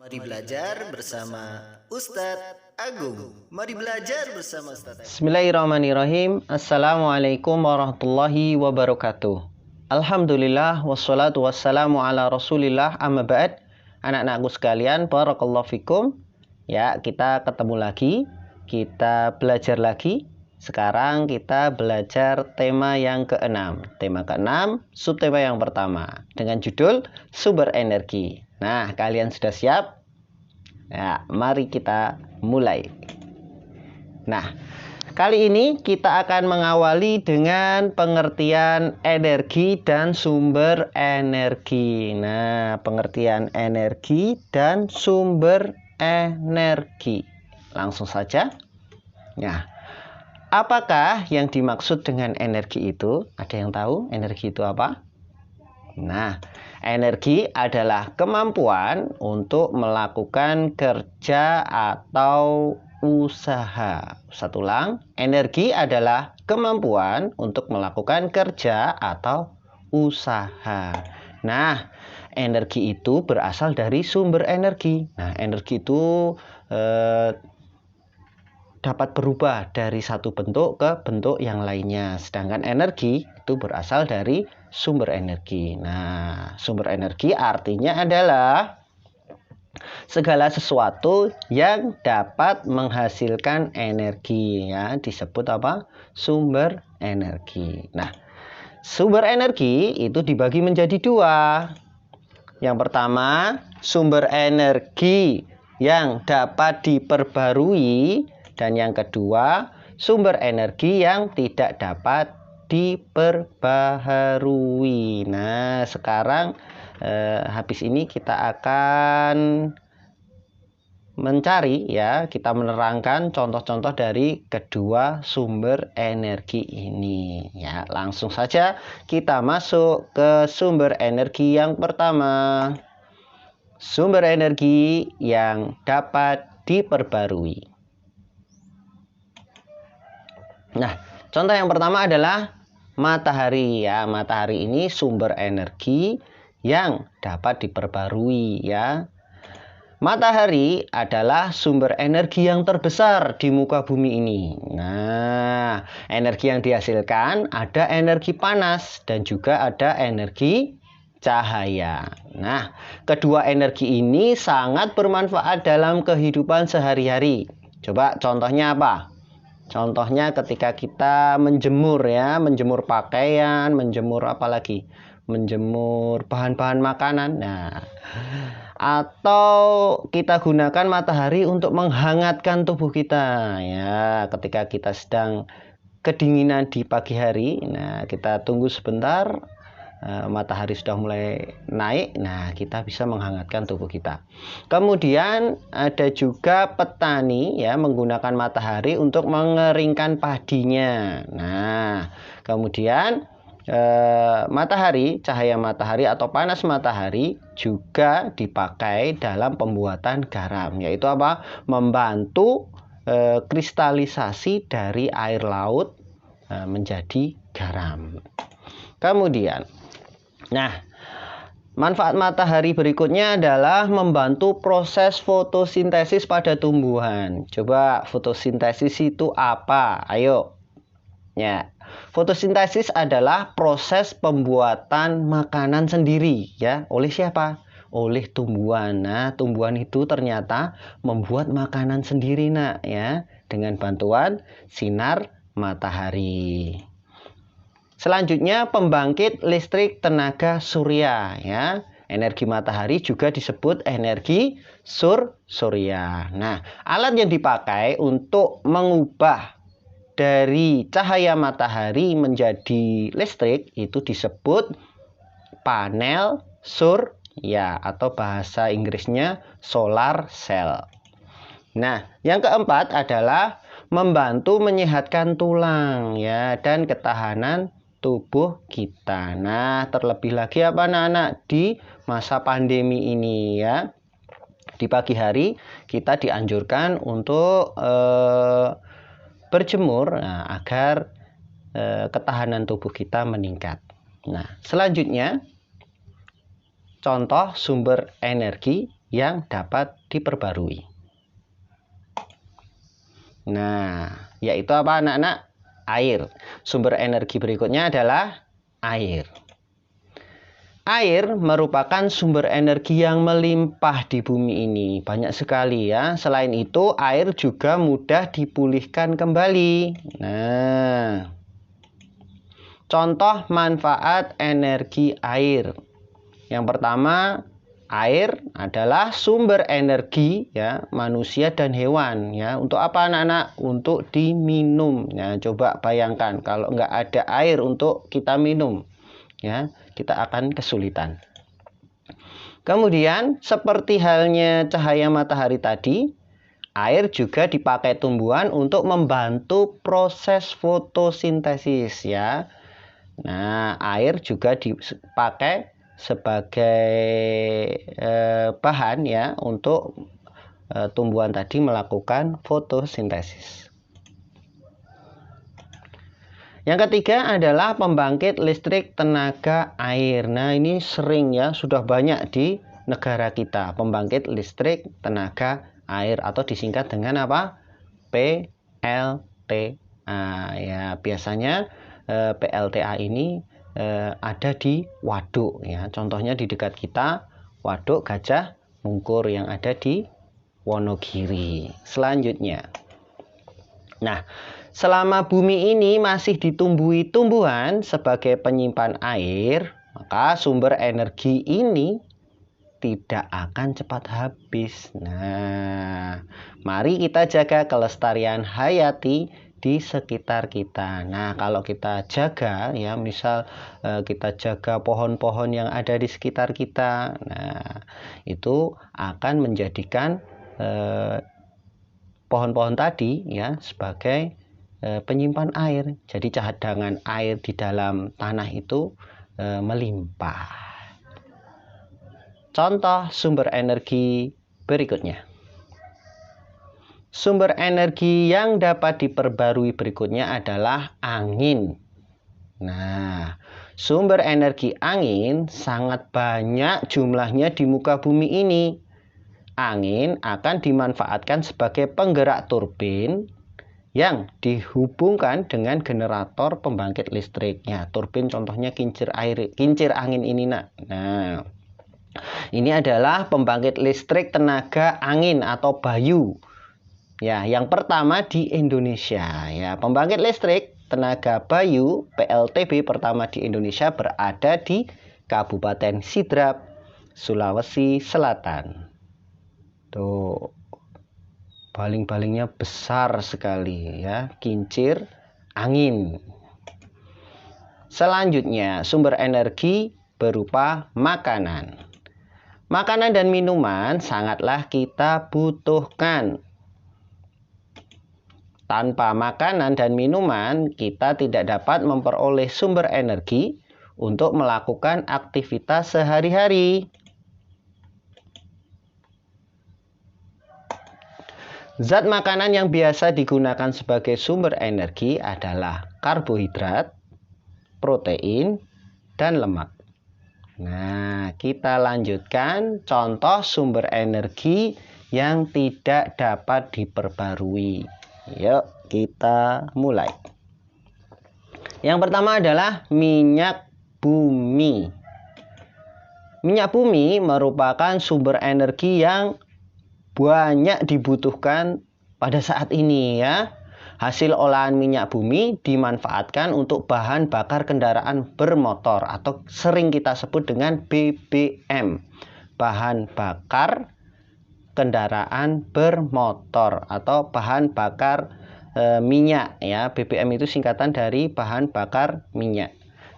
Mari belajar bersama Ustadz Agung. Mari belajar bersama Ustadz Agung. Bismillahirrahmanirrahim. Assalamualaikum warahmatullahi wabarakatuh. Alhamdulillah wassalatu wassalamu ala rasulillah amma ba'd. Anak-anakku sekalian, barakallahu fikum. Ya, kita ketemu lagi, kita belajar lagi. Sekarang kita belajar tema yang keenam. Tema keenam, subtema yang pertama dengan judul sumber energi. Nah, kalian sudah siap? Ya, mari kita mulai. Nah, kali ini kita akan mengawali dengan pengertian energi dan sumber energi. Nah, pengertian energi dan sumber energi. Langsung saja. Nah, apakah yang dimaksud dengan energi itu? Ada yang tahu energi itu apa? Nah, energi adalah kemampuan untuk melakukan kerja atau usaha. Satu ulang, energi adalah kemampuan untuk melakukan kerja atau usaha. Nah, energi itu berasal dari sumber energi. Nah, energi itu dapat berubah dari satu bentuk ke bentuk yang lainnya. Sedangkan energi itu berasal dari sumber energi. Nah, sumber energi artinya adalah segala sesuatu yang dapat menghasilkan energi, ya, disebut apa? Sumber energi. Nah, sumber energi itu dibagi menjadi dua. Yang pertama, sumber energi yang dapat diperbarui, dan yang kedua, sumber energi yang tidak dapat diperbaharui. Nah, sekarang habis ini kita akan mencari, ya, kita menerangkan contoh-contoh dari kedua sumber energi ini. Ya, langsung saja kita masuk ke sumber energi yang pertama. Sumber energi yang dapat diperbarui. Nah, contoh yang pertama adalah matahari, ya. Matahari ini sumber energi yang dapat diperbarui, ya. Matahari adalah sumber energi yang terbesar di muka bumi ini. Nah, energi yang dihasilkan ada energi panas dan juga ada energi cahaya. Nah, kedua energi ini sangat bermanfaat dalam kehidupan sehari-hari. Coba contohnya apa? Contohnya ketika kita menjemur, ya, menjemur pakaian, menjemur apa lagi? Menjemur bahan-bahan makanan. Nah, atau kita gunakan matahari untuk menghangatkan tubuh kita, ya, ketika kita sedang kedinginan di pagi hari. Nah, kita tunggu sebentar, matahari sudah mulai naik. Nah, kita bisa menghangatkan tubuh kita. Kemudian ada juga petani, ya, menggunakan matahari untuk mengeringkan padinya. Nah, kemudian matahari, cahaya matahari atau panas matahari juga dipakai dalam pembuatan garam, yaitu apa? Membantu kristalisasi dari air laut menjadi garam. Kemudian, nah, manfaat matahari berikutnya adalah membantu proses fotosintesis pada tumbuhan. Coba fotosintesis itu apa? Ayo. Ya, fotosintesis adalah proses pembuatan makanan sendiri, ya. Oleh siapa? Oleh tumbuhan. Nah, tumbuhan itu ternyata membuat makanan sendiri, nak, ya, dengan bantuan sinar matahari. Selanjutnya, pembangkit listrik tenaga surya, ya. Energi matahari juga disebut energi surya. Nah, alat yang dipakai untuk mengubah dari cahaya matahari menjadi listrik itu disebut panel surya atau bahasa Inggrisnya solar cell. Nah, yang keempat adalah membantu menyehatkan tulang, ya, dan ketahanan tubuh kita. Nah, terlebih lagi apa, anak-anak, di masa pandemi ini, ya. Di pagi hari kita dianjurkan untuk berjemur, nah, agar ketahanan tubuh kita meningkat. Nah, selanjutnya contoh sumber energi yang dapat diperbarui. Nah, yaitu apa anak-anak? Air. Sumber energi berikutnya adalah air. Air merupakan sumber energi yang melimpah di bumi ini. Banyak sekali ya. Selain itu, air juga mudah dipulihkan kembali. Nah, contoh manfaat energi air. Yang pertama, air adalah sumber energi ya manusia dan hewan ya. Untuk apa anak-anak? Untuk diminum. Ya, coba bayangkan kalau nggak ada air untuk kita minum ya, kita akan kesulitan. Kemudian seperti halnya cahaya matahari tadi, air juga dipakai tumbuhan untuk membantu proses fotosintesis ya. Nah, air juga dipakai sebagai bahan ya untuk tumbuhan tadi melakukan fotosintesis. Yang ketiga adalah pembangkit listrik tenaga air. Nah, ini sering ya, sudah banyak di negara kita. Pembangkit listrik tenaga air atau disingkat dengan apa? PLTA. Ya, biasanya PLTA ini ada di waduk ya. Contohnya di dekat kita, Waduk Gajah Mungkur yang ada di Wonogiri. Selanjutnya. Nah, selama bumi ini masih ditumbuhi tumbuhan sebagai penyimpan air, maka sumber energi ini tidak akan cepat habis. Nah, mari kita jaga kelestarian hayati di sekitar kita. Nah, kalau kita jaga ya, misal kita jaga pohon-pohon yang ada di sekitar kita. Nah, itu akan menjadikan pohon-pohon tadi ya sebagai penyimpan air. Jadi cadangan air di dalam tanah itu melimpah. Contoh sumber energi berikutnya. Sumber energi yang dapat diperbarui berikutnya adalah angin. Nah, sumber energi angin sangat banyak jumlahnya di muka bumi ini. Angin akan dimanfaatkan sebagai penggerak turbin yang dihubungkan dengan generator pembangkit listriknya. Turbin contohnya kincir angin ini nak. Nah, ini adalah pembangkit listrik tenaga angin atau Bayu. Ya, yang pertama di Indonesia. Ya, pembangkit listrik tenaga Bayu PLTB pertama di Indonesia berada di Kabupaten Sidrap, Sulawesi Selatan. Tuh, baling-balingnya besar sekali ya, kincir angin. Selanjutnya, sumber energi berupa makanan. Makanan dan minuman sangatlah kita butuhkan. Tanpa makanan dan minuman, kita tidak dapat memperoleh sumber energi untuk melakukan aktivitas sehari-hari. Zat makanan yang biasa digunakan sebagai sumber energi adalah karbohidrat, protein, dan lemak. Nah, kita lanjutkan contoh sumber energi yang tidak dapat diperbarui. Yuk, kita mulai. Yang pertama adalah minyak bumi. Minyak bumi merupakan sumber energi yang banyak dibutuhkan pada saat ini ya. Hasil olahan minyak bumi dimanfaatkan untuk bahan bakar kendaraan bermotor atau sering kita sebut dengan BBM. Bahan bakar kendaraan bermotor atau bahan bakar minyak ya. BBM itu singkatan dari bahan bakar minyak.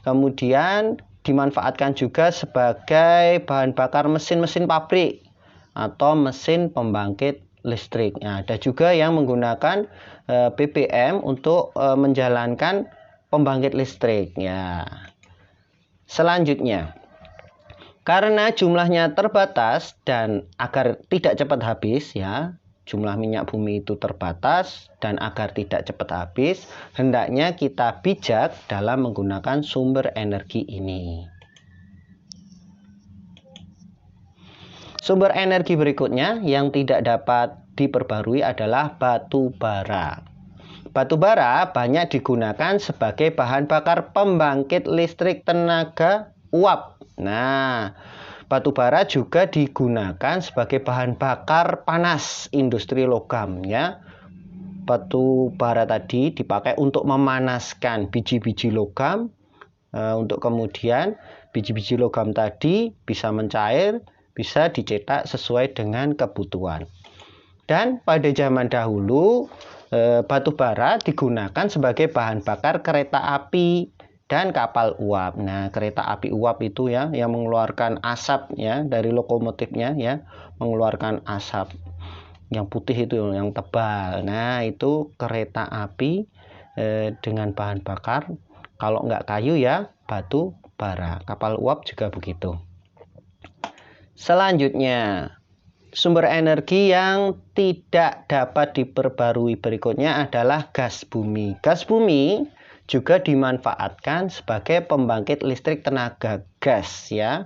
Kemudian dimanfaatkan juga sebagai bahan bakar mesin-mesin pabrik atau mesin pembangkit listrik. Nah, ada juga yang menggunakan BBM untuk menjalankan pembangkit listrik ya. Selanjutnya, karena jumlahnya terbatas dan agar tidak cepat habis ya, jumlah minyak bumi itu terbatas dan agar tidak cepat habis, hendaknya kita bijak dalam menggunakan sumber energi ini. Sumber energi berikutnya yang tidak dapat diperbarui adalah batu bara. Batu bara banyak digunakan sebagai bahan bakar pembangkit listrik tenaga uap. Nah, batu bara juga digunakan sebagai bahan bakar panas industri logam ya. Batu bara tadi dipakai untuk memanaskan biji-biji logam, untuk kemudian biji-biji logam tadi bisa mencair, bisa dicetak sesuai dengan kebutuhan. Dan pada zaman dahulu batu bara digunakan sebagai bahan bakar kereta api dan kapal uap. Nah, kereta api uap itu ya yang mengeluarkan asap ya dari lokomotifnya ya, mengeluarkan asap yang putih itu yang tebal. Nah, itu kereta api dengan bahan bakar kalau nggak kayu ya batu bara. Kapal uap juga begitu. Selanjutnya, sumber energi yang tidak dapat diperbarui berikutnya adalah gas bumi. Gas bumi juga dimanfaatkan sebagai pembangkit listrik tenaga gas ya.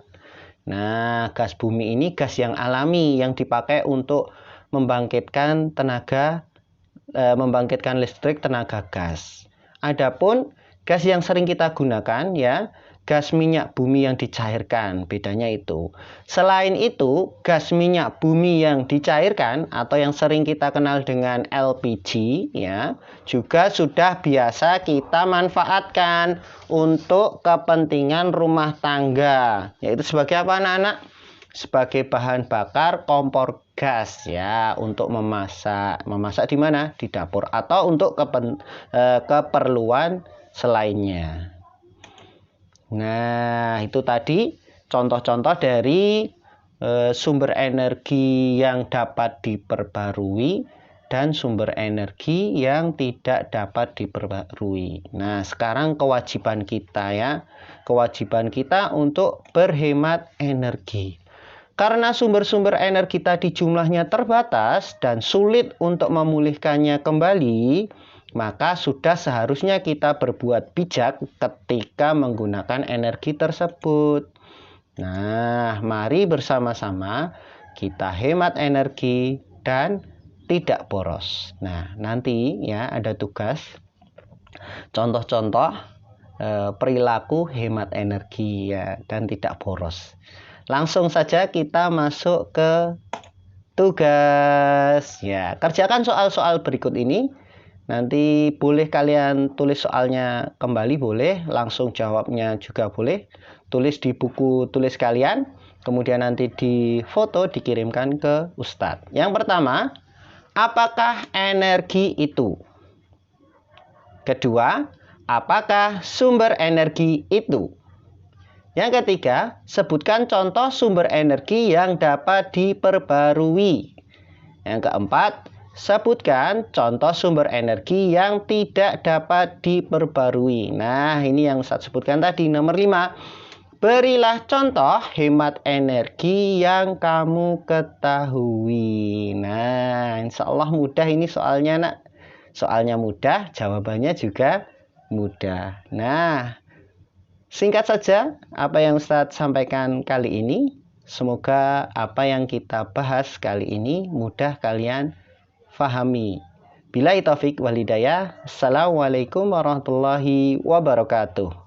Nah, gas bumi ini gas yang alami yang dipakai untuk membangkitkan listrik tenaga gas. Adapun gas yang sering kita gunakan ya, gas minyak bumi yang dicairkan, bedanya itu. Selain itu, gas minyak bumi yang dicairkan atau yang sering kita kenal dengan LPG ya, juga sudah biasa kita manfaatkan untuk kepentingan rumah tangga. Yaitu sebagai apa anak-anak? Sebagai bahan bakar kompor gas ya, untuk memasak. Memasak di mana? Di dapur atau untuk keperluan selainnya. Nah, itu tadi contoh-contoh dari sumber energi yang dapat diperbarui dan sumber energi yang tidak dapat diperbarui. Nah, sekarang kewajiban kita ya, kewajiban kita untuk berhemat energi. Karena sumber-sumber energi tadi jumlahnya terbatas dan sulit untuk memulihkannya kembali, maka sudah seharusnya kita berbuat bijak ketika menggunakan energi tersebut. Nah, mari bersama-sama kita hemat energi dan tidak boros. Nah, nanti ya ada tugas contoh-contoh perilaku hemat energi ya dan tidak boros. Langsung saja kita masuk ke tugas ya. Kerjakan soal-soal berikut ini. Nanti boleh kalian tulis soalnya kembali, boleh langsung jawabnya juga boleh. Tulis di buku tulis kalian, kemudian nanti di foto dikirimkan ke Ustadz. Yang pertama, apakah energi itu? Kedua, apakah sumber energi itu? Yang ketiga, sebutkan contoh sumber energi yang dapat diperbarui. Yang keempat, sebutkan contoh sumber energi yang tidak dapat diperbarui. Nah, ini yang saya sebutkan tadi. Nomor 5, berilah contoh hemat energi yang kamu ketahui. Nah, insya Allah mudah ini soalnya nak. Soalnya mudah, jawabannya juga mudah. Nah, singkat saja apa yang Ustadz sampaikan kali ini. Semoga apa yang kita bahas kali ini mudah kalian fahami. Billahi taufik wal hidayah. Assalamualaikum warahmatullahi wabarakatuh.